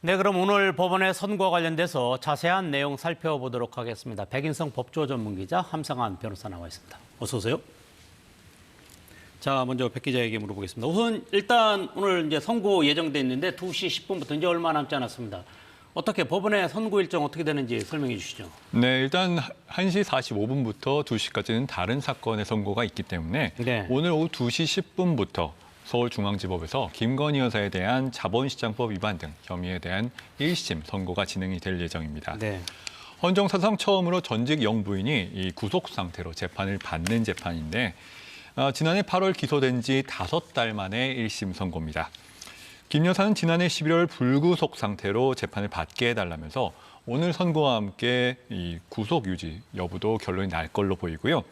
네, 그럼 오늘 법원의 선고와 관련돼서 자세한 내용 살펴보도록 하겠습니다. 백인성 법조 전문기자 함상환 변호사 나와 있습니다. 어서 오세요. 자, 먼저 백 기자에게 물어보겠습니다. 우선 일단 오늘 이제 선고 예정돼 있는데 2시 10분부터 이제 얼마 남지 않았습니다. 어떻게 법원의 선고 일정 어떻게 되는지 설명해 주시죠. 네, 일단 1시 45분부터 2시까지는 다른 사건의 선고가 있기 때문에 네. 오늘 오후 2시 10분부터 서울중앙지법에서 김건희 여사에 대한 자본시장법 위반 등 혐의에 대한 1심 선고가 진행이 될 예정입니다. 네. 헌정사상 처음으로 전직 영부인이 이 구속 상태로 재판을 받는 재판인데 지난해 8월 기소된 지 5달 만에 1심 선고입니다. 김 여사는 지난해 11월 불구속 상태로 재판을 받게 해달라면서 오늘 선고와 함께 이 구속 유지 여부도 결론이 날 걸로 보이고요.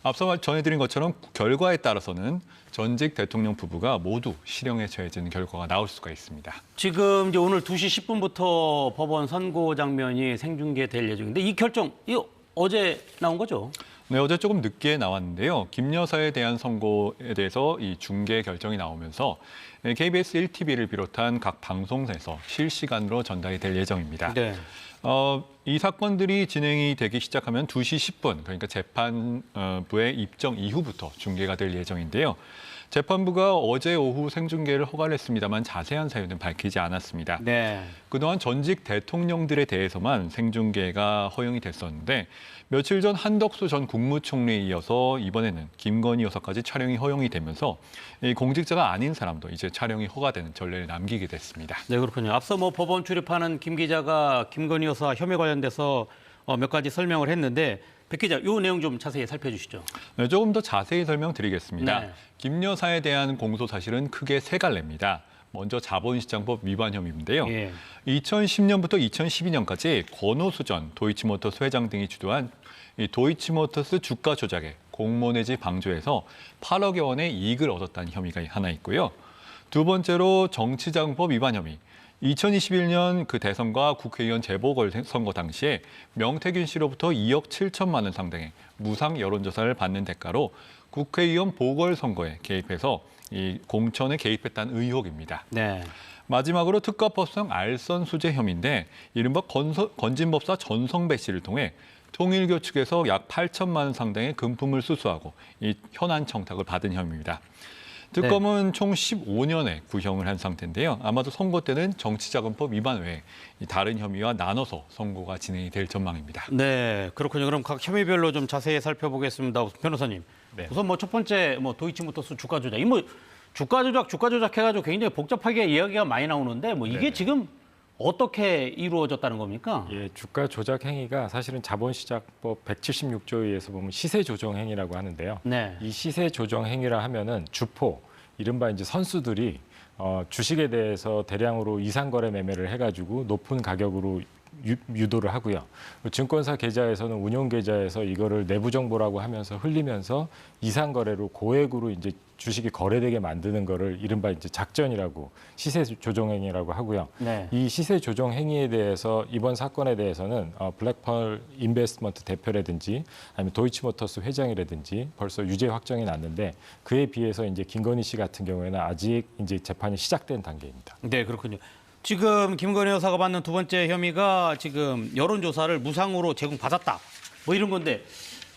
앞서 전해드린 것처럼 결과에 따라서는 전직 대통령 부부가 모두 실형에 처해지는 결과가 나올 수가 있습니다. 지금 이제 오늘 2시 10분부터 법원 선고 장면이 생중계될 예정인데 이 결정, 이거 어제 나온 거죠? 네, 어제 조금 늦게 나왔는데요. 김 여사에 대한 선고에 대해서 이 중계 결정이 나오면서 KBS 1TV를 비롯한 각 방송사에서 실시간으로 전달이 될 예정입니다. 네. 이 사건들이 진행이 되기 시작하면 2시 10분, 그러니까 재판부의 입정 이후부터 중계가 될 예정인데요. 재판부가 어제 오후 생중계를 허가를 했습니다만 자세한 사유는 밝히지 않았습니다. 네. 그동안 전직 대통령들에 대해서만 생중계가 허용이 됐었는데 며칠 전 한덕수 전 국무총리에 이어서 이번에는 김건희 여사까지 촬영이 허용이 되면서 이 공직자가 아닌 사람도 이제 촬영이 허가되는 전례를 남기게 됐습니다. 네, 그렇군요. 앞서 법원 출입하는 김 기자가 김건희 여사 혐의 관련돼서 몇 가지 설명을 했는데 백 기자, 이 내용 좀 자세히 살펴주시죠. 네, 조금 더 자세히 설명드리겠습니다. 네. 김 여사에 대한 공소 사실은 크게 세 갈래입니다. 먼저 자본시장법 위반 혐의인데요. 예. 2010년부터 2012년까지 권오수 전 도이치모터스 회장 등이 주도한 이 도이치모터스 주가 조작에 공모 내지 방조해서 8억여 원의 이익을 얻었다는 혐의가 하나 있고요. 두 번째로 정치자금법 위반 혐의. 2021년 그 대선과 국회의원 재보궐선거 당시에 명태균 씨로부터 2억 7천만 원 상당의 무상 여론조사를 받는 대가로 국회의원 보궐선거에 개입해서 이 공천에 개입했다는 의혹입니다. 네. 마지막으로 특가법상 알선 수재 혐의인데 이른바 건진법사 전성배 씨를 통해 통일교 측에서 약 8천만 원 상당의 금품을 수수하고 이 현안 청탁을 받은 혐의입니다. 특검은 총 15년의 구형을 한 상태인데요. 아마도 선고 때는 정치자금법 위반 외에 다른 혐의와 나눠서 선고가 진행이 될 전망입니다. 네, 그렇군요. 그럼 각 혐의별로 좀 자세히 살펴보겠습니다. 변호사님. 네. 우선 첫 번째 도이치모터스 주가 조작. 주가 조작 해가지고 굉장히 복잡하게 이야기가 많이 나오는데 이게 네네. 지금 어떻게 이루어졌다는 겁니까? 예, 주가 조작 행위가 사실은 자본시장법 176조에 의해서 보면 시세 조정 행위라고 하는데요. 네. 이 시세 조정 행위라 하면은 주포, 이른바 이제 선수들이 주식에 대해서 대량으로 이상거래 매매를 해가지고 높은 가격으로 유도를 하고요. 증권사 계좌에서는 운용 계좌에서 이거를 내부 정보라고 하면서 흘리면서 이상 거래로 고액으로 이제 주식이 거래되게 만드는 거를 이른바 이제 작전이라고 시세 조정 행위라고 하고요. 네. 이 시세 조정 행위에 대해서 이번 사건에 대해서는 블랙펄 인베스트먼트 대표라든지 아니면 도이치모터스 회장이라든지 벌써 유죄 확정이 났는데 그에 비해서 이제 김건희 씨 같은 경우에는 아직 이제 재판이 시작된 단계입니다. 네, 그렇군요. 지금 김건희 여사가 받는 두 번째 혐의가 지금 여론조사를 무상으로 제공받았다. 이런 건데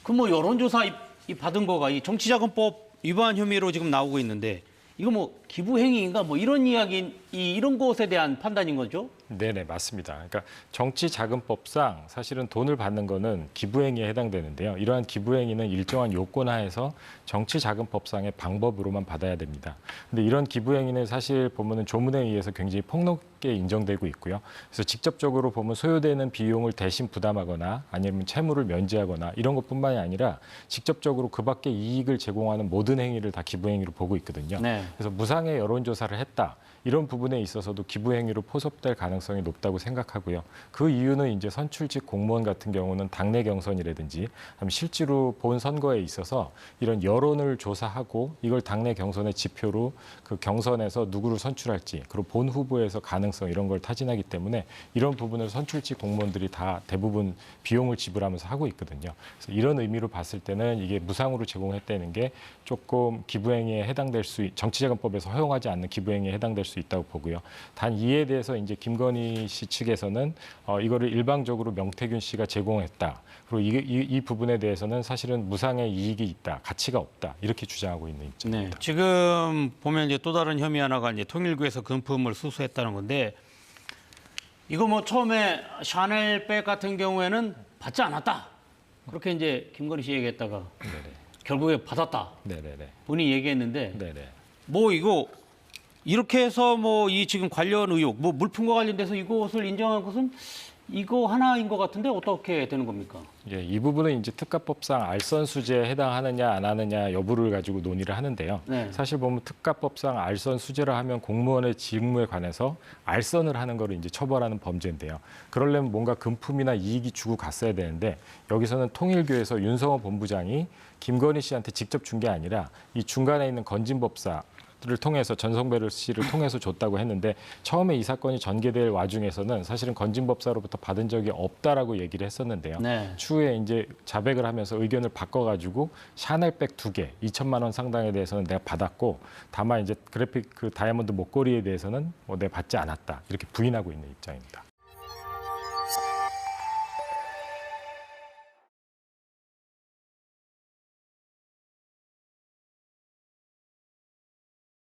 그 여론조사 이 받은 거가 이 정치자금법 위반 혐의로 지금 나오고 있는데 이거 기부 행위인가 이런 이야기 이런 것에 대한 판단인 거죠? 네네, 맞습니다. 그러니까 정치자금법상 사실은 돈을 받는 거는 기부행위에 해당되는데요. 이러한 기부행위는 일정한 요건 하에서 정치자금법상의 방법으로만 받아야 됩니다. 근데 이런 기부행위는 사실 보면은 조문에 의해서 굉장히 폭넓게 인정되고 있고요. 그래서 직접적으로 보면 소요되는 비용을 대신 부담하거나 아니면 채무를 면제하거나 이런 것뿐만이 아니라 직접적으로 그 밖에 이익을 제공하는 모든 행위를 다 기부행위로 보고 있거든요. 네. 그래서 무상의 여론조사를 했다. 이런 부분에 있어서도 기부행위로 포섭될 가능성이 높다고 생각하고요. 그 이유는 이제 선출직 공무원 같은 경우는 당내 경선이라든지 아니면 실제로 본 선거에 있어서 이런 여론을 조사하고 이걸 당내 경선의 지표로 그 경선에서 누구를 선출할지 그리고 본 후보에서 가능성 이런 걸 타진하기 때문에 이런 부분을 선출직 공무원들이 다 대부분 비용을 지불하면서 하고 있거든요. 그래서 이런 의미로 봤을 때는 이게 무상으로 제공했다는 게 조금 기부행위에 해당될 정치자금법에서 허용하지 않는 기부행위에 해당될 수 수 있다고 보고요. 단 이에 대해서 이제 김건희 씨 측에서는 이거를 일방적으로 명태균 씨가 제공했다. 그리고 이 부분에 대해서는 사실은 무상의 이익이 있다, 가치가 없다 이렇게 주장하고 있는 네. 입장입니다. 지금 보면 이제 또 다른 혐의 하나가 이제 통일교에서 금품을 수수했다는 건데 이거 뭐 처음에 샤넬백 같은 경우에는 받지 않았다. 그렇게 이제 김건희 씨 얘기했다가 네네. 결국에 받았다. 네네네. 본인이 얘기했는데 네네. 뭐 이거 이렇게 해서 뭐 이 지금 관련 의혹, 뭐 물품과 관련돼서 이것을 인정한 것은 이거 하나인 것 같은데 어떻게 되는 겁니까? 예, 이 부분은 이제 특가법상 알선수재에 해당하느냐 안 하느냐 여부를 가지고 논의를 하는데요. 네. 사실 보면 특가법상 알선수재를 하면 공무원의 직무에 관해서 알선을 하는 거를 이제 처벌하는 범죄인데요. 그러려면 뭔가 금품이나 이익이 주고 갔어야 되는데 여기서는 통일교에서 윤성호 본부장이 김건희 씨한테 직접 준 게 아니라 이 중간에 있는 건진법사 를 통해서 전성배 씨를 통해서 줬다고 했는데 처음에 이 사건이 전개될 와중에서는 사실은 건진법사로부터 받은 적이 없다라고 얘기를 했었는데요. 네. 추후에 이제 자백을 하면서 의견을 바꿔가지고 샤넬백 2개 2천만 원 상당에 대해서는 내가 받았고 다만 이제 그래픽 그 다이아몬드 목걸이에 대해서는 뭐 내가 받지 않았다 이렇게 부인하고 있는 입장입니다.